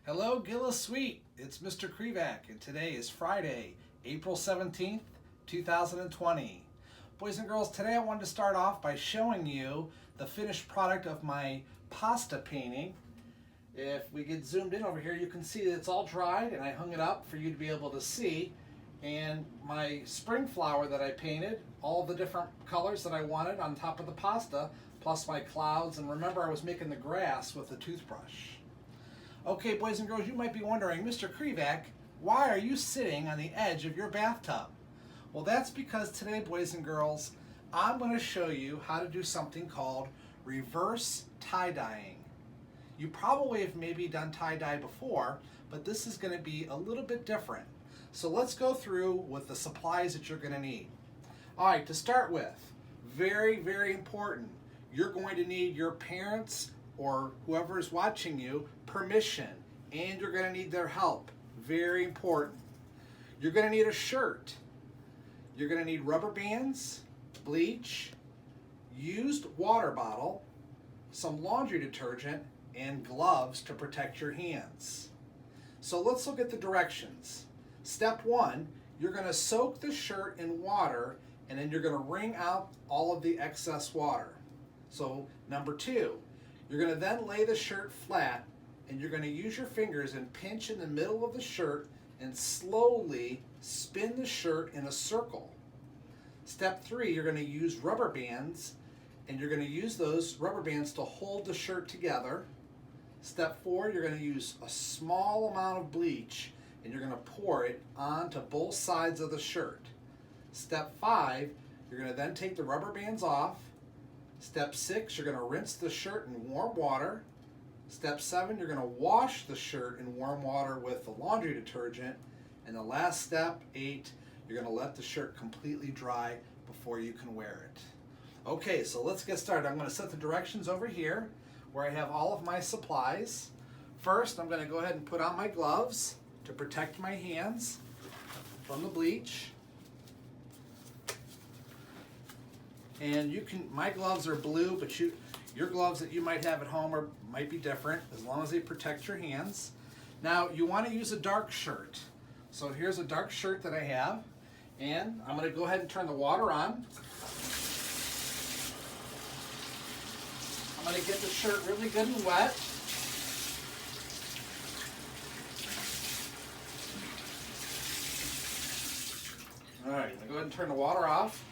Hello, Gillis Sweet. It's Mr. Krivak, and today is Friday, April 17th, 2020. Boys and girls, today I wanted to start off by showing you the finished product of my pasta painting. If we get zoomed in over here, you can see that it's all dried, and I hung it up for you to be able to see. And my spring flower that I painted, all the different colors that I wanted on top of the pasta, plus my clouds, and remember I was making the grass with the toothbrush. Okay, boys and girls, you might be wondering, Mr. Krivak, why are you sitting on the edge of your bathtub? Well, that's because today, boys and girls, I'm going to show you how to do something called reverse tie-dyeing. You probably have maybe done tie-dye before, but this is going to be a little bit different. So let's go through with the supplies that you're going to need. All right, to start with, very, very important, you're going to need your parents or whoever is watching you permission, and you're going to need their help. Very important. You're going to need a shirt. You're going to need rubber bands, bleach, used water bottle, some laundry detergent, and gloves to protect your hands. So let's look at the directions. Step one, you're going to soak the shirt in water, and then you're going to wring out all of the excess water. So number two, you're going to then lay the shirt flat, and you're going to use your fingers and pinch in the middle of the shirt and slowly spin the shirt in a circle. Step three, you're going to use rubber bands, and you're going to use those rubber bands to hold the shirt together. Step four, you're going to use a small amount of bleach, and you're going to pour it onto both sides of the shirt. Step five, you're going to then take the rubber bands off. Step six, you're going to rinse the shirt in warm water. Step seven, you're going to wash the shirt in warm water with the laundry detergent. And the last step, eight, you're going to let the shirt completely dry before you can wear it. Okay, so let's get started. I'm going to set the directions over here where I have all of my supplies. First, I'm going to go ahead and put on my gloves to protect my hands from the bleach. And my gloves are blue, but your gloves that you might have at home might be different, as long as they protect your hands. Now, you want to use a dark shirt. So here's a dark shirt that I have, and I'm going to go ahead and turn the water on. I'm going to get the shirt really good and wet. All right, I'm going to go ahead and turn the water off.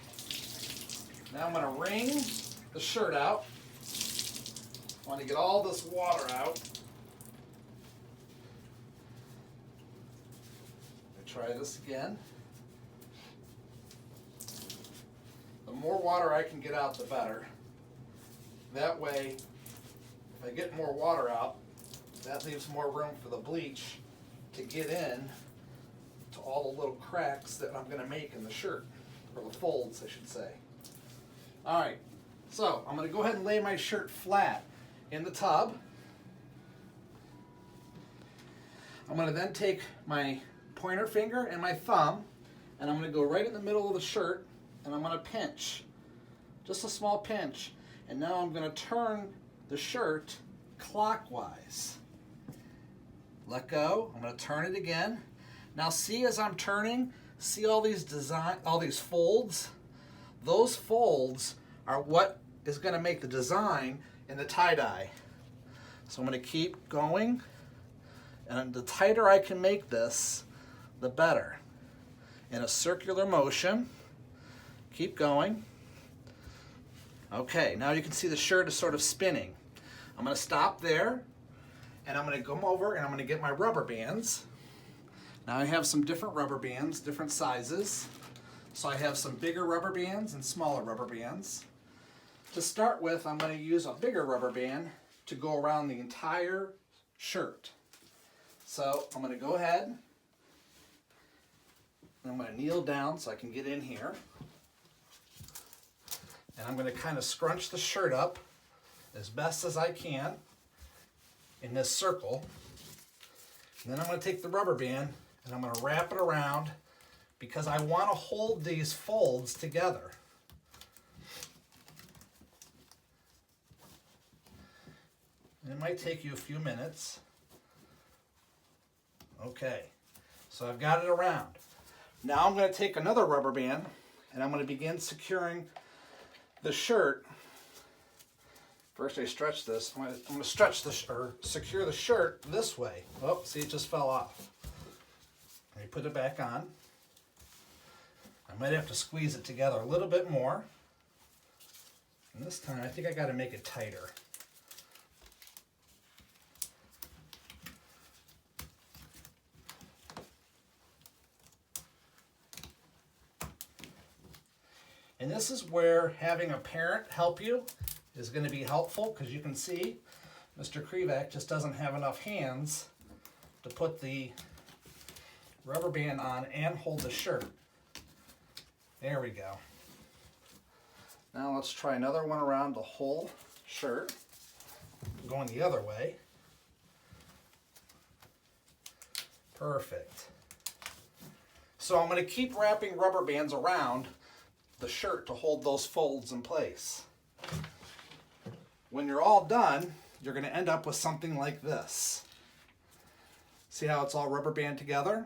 Now I'm going to wring the shirt out. I want to get all this water out. Try this again. The more water I can get out, the better. That way, if I get more water out, that leaves more room for the bleach to get in to all the little cracks that I'm going to make in the shirt, or the folds, I should say. All right, so I'm going to go ahead and lay my shirt flat in the tub. I'm going to then take my pointer finger and my thumb, and I'm going to go right in the middle of the shirt, and I'm going to pinch, just a small pinch. And now I'm going to turn the shirt clockwise. Let go. I'm going to turn it again. Now see, as I'm turning, see all these folds? Those folds are what is going to make the design in the tie-dye. So I'm going to keep going, and the tighter I can make this, the better. In a circular motion, keep going. Okay, now you can see the shirt is sort of spinning. I'm going to stop there, and I'm going to come over and I'm going to get my rubber bands. Now I have some different rubber bands, different sizes. So I have some bigger rubber bands and smaller rubber bands. To start with, I'm going to use a bigger rubber band to go around the entire shirt. So I'm going to go ahead and I'm going to kneel down so I can get in here. And I'm going to kind of scrunch the shirt up as best as I can in this circle. And then I'm going to take the rubber band and I'm going to wrap it around, because I want to hold these folds together. And it might take you a few minutes. Okay, so I've got it around. Now I'm going to take another rubber band and I'm going to begin securing the shirt. First I stretch this. I'm going to stretch this or secure the shirt this way. Oh, see, it just fell off. Let me put it back on. I might have to squeeze it together a little bit more. And this time I think I got to make it tighter. And this is where having a parent help you is going to be helpful, because you can see Mr. Krivak just doesn't have enough hands to put the rubber band on and hold the shirt. There we go. Now let's try another one around the whole shirt, going the other way. Perfect. So I'm going to keep wrapping rubber bands around the shirt to hold those folds in place. When you're all done, you're going to end up with something like this. See how it's all rubber band together?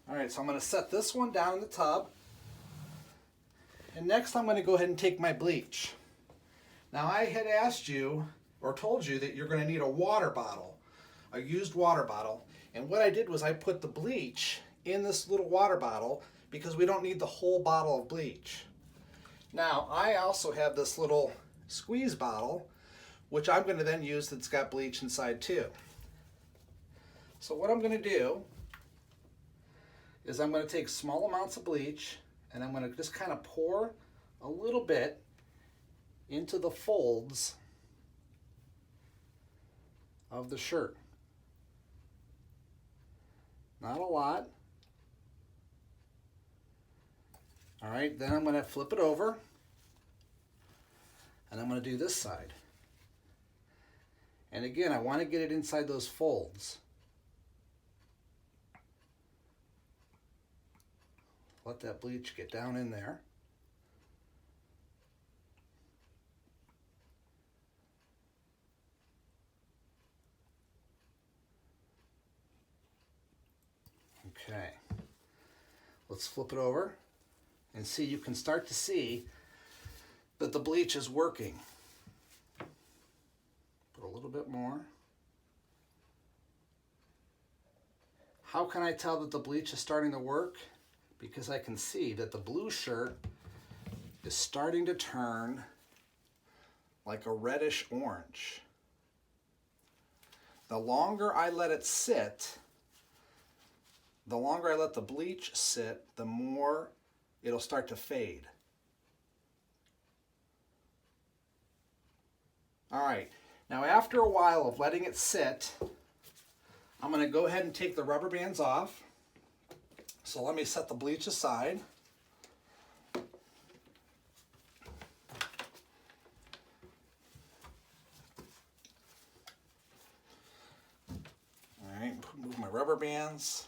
All right, so I'm going to set this one down in the tub. And next I'm going to go ahead and take my bleach. Now I had asked you, or told you, that you're going to need a water bottle, a used water bottle. And what I did was I put the bleach in this little water bottle because we don't need the whole bottle of bleach. Now I also have this little squeeze bottle, which I'm going to then use, that's got bleach inside too. So what I'm going to do is I'm going to take small amounts of bleach and I'm going to just kind of pour a little bit into the folds of the shirt. Not a lot. All right, then I'm going to flip it over and I'm going to do this side. And again, I want to get it inside those folds. Let that bleach get down in there. Okay, let's flip it over and see. You can start to see that the bleach is working. Put a little bit more. How can I tell that the bleach is starting to work? Because I can see that the blue shirt is starting to turn like a reddish orange. The longer I let it sit, the longer I let the bleach sit, the more it'll start to fade. All right, now after a while of letting it sit, I'm going to go ahead and take the rubber bands off. So let me set the bleach aside. All right, move my rubber bands.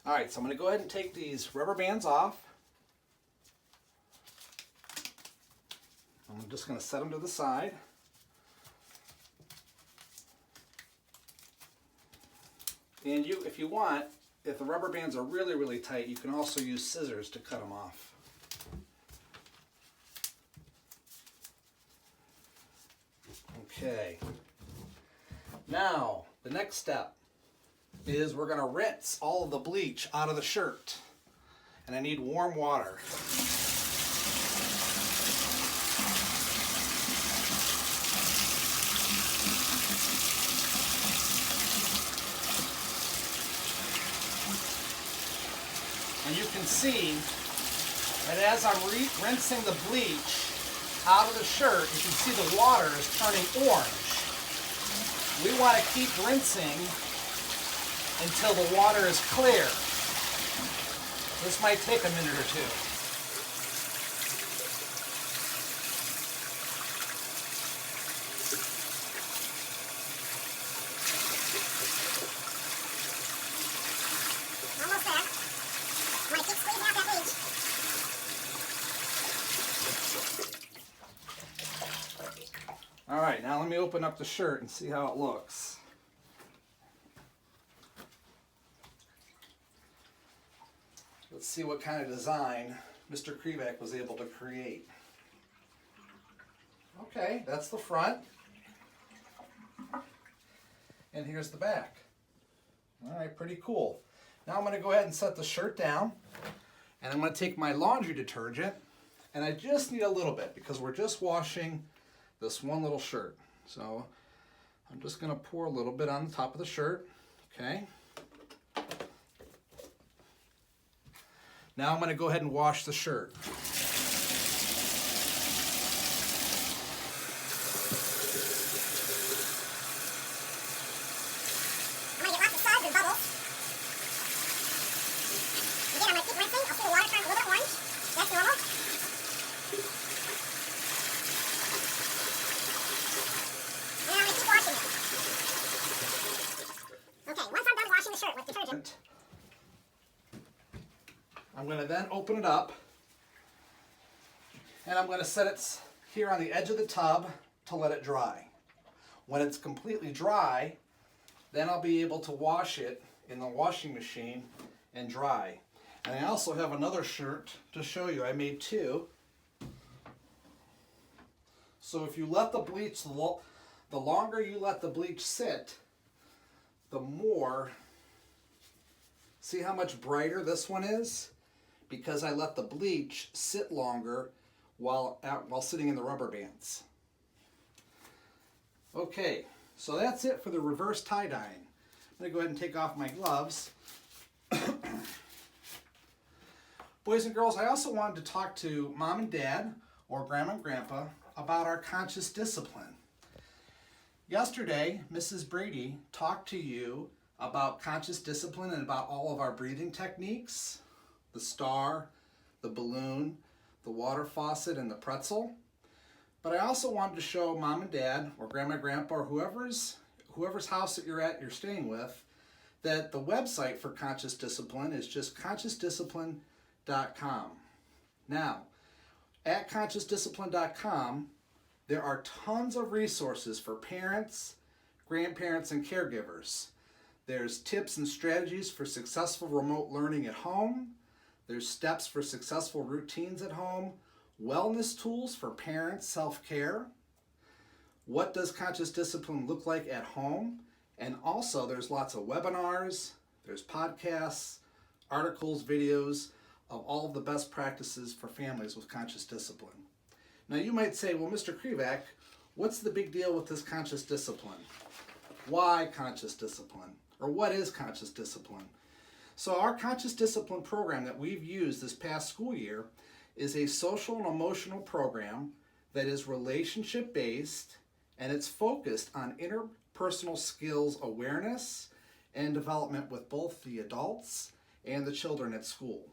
All right, so I'm going to go ahead and take these rubber bands off. I'm just going to set them to the side. And you, if you want, if the rubber bands are really, really tight, you can also use scissors to cut them off. Okay. Now, the next step is we're going to rinse all of the bleach out of the shirt. And I need warm water. And you can see that as I'm rinsing the bleach out of the shirt, you can see the water is turning orange. We want to keep rinsing until the water is clear. This might take a minute or two. Almost there. Want to keep squeezing out that bleach. All right, now let me open up the shirt and see how it looks. Let's see what kind of design Mr. Krivak was able to create. Okay, that's the front. And here's the back. All right, pretty cool. Now I'm going to go ahead and set the shirt down. And I'm going to take my laundry detergent. And I just need a little bit because we're just washing this one little shirt. So I'm just going to pour a little bit on the top of the shirt. Okay. Now I'm going to go ahead and wash the shirt. I'm going to get lots of suds and bubbles. Again, I'm going to keep rinsing. I'll see the water turns a little bit orange. That's normal. And I'm going to keep washing it. Okay, once I'm done washing the shirt with detergent, I'm going to then open it up and I'm going to set it here on the edge of the tub to let it dry. When it's completely dry, then I'll be able to wash it in the washing machine and dry. And I also have another shirt to show you. I made two. So if you let the bleach, the longer you let the bleach sit, the more, see how much brighter this one is? Because I let the bleach sit longer while sitting in the rubber bands. Okay, so that's it for the reverse tie dyeing. I'm going to go ahead and take off my gloves. Boys and girls, I also wanted to talk to Mom and Dad, or Grandma and Grandpa, about our conscious discipline. Yesterday, Mrs. Brady talked to you about conscious discipline and about all of our breathing techniques. The star, the balloon, the water faucet, and the pretzel. But I also wanted to show Mom and Dad, or Grandma, Grandpa, or whoever's house that you're staying with, that the website for Conscious Discipline is just consciousdiscipline.com. Now, at consciousdiscipline.com, there are tons of resources for parents, grandparents, and caregivers. There's tips and strategies for successful remote learning at home. There's steps for successful routines at home, wellness tools for parents, self-care. What does conscious discipline look like at home? And also there's lots of webinars, there's podcasts, articles, videos of all of the best practices for families with conscious discipline. Now you might say, well, Mr. Krivak, what's the big deal with this conscious discipline? Why conscious discipline? Or what is conscious discipline? So our Conscious Discipline program that we've used this past school year is a social and emotional program that is relationship-based, and it's focused on interpersonal skills awareness and development with both the adults and the children at school.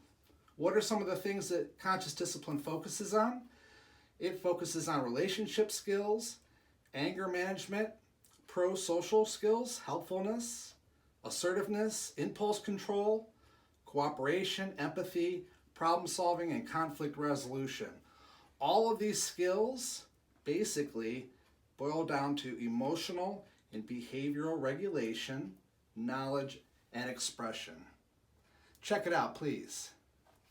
What are some of the things that Conscious Discipline focuses on? It focuses on relationship skills, anger management, pro-social skills, helpfulness, assertiveness, impulse control, cooperation, empathy, problem solving, and conflict resolution. All of these skills basically boil down to emotional and behavioral regulation, knowledge, and expression. Check it out, please.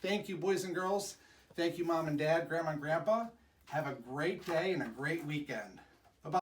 Thank you, boys and girls. Thank you, Mom and Dad, Grandma and Grandpa. Have a great day and a great weekend.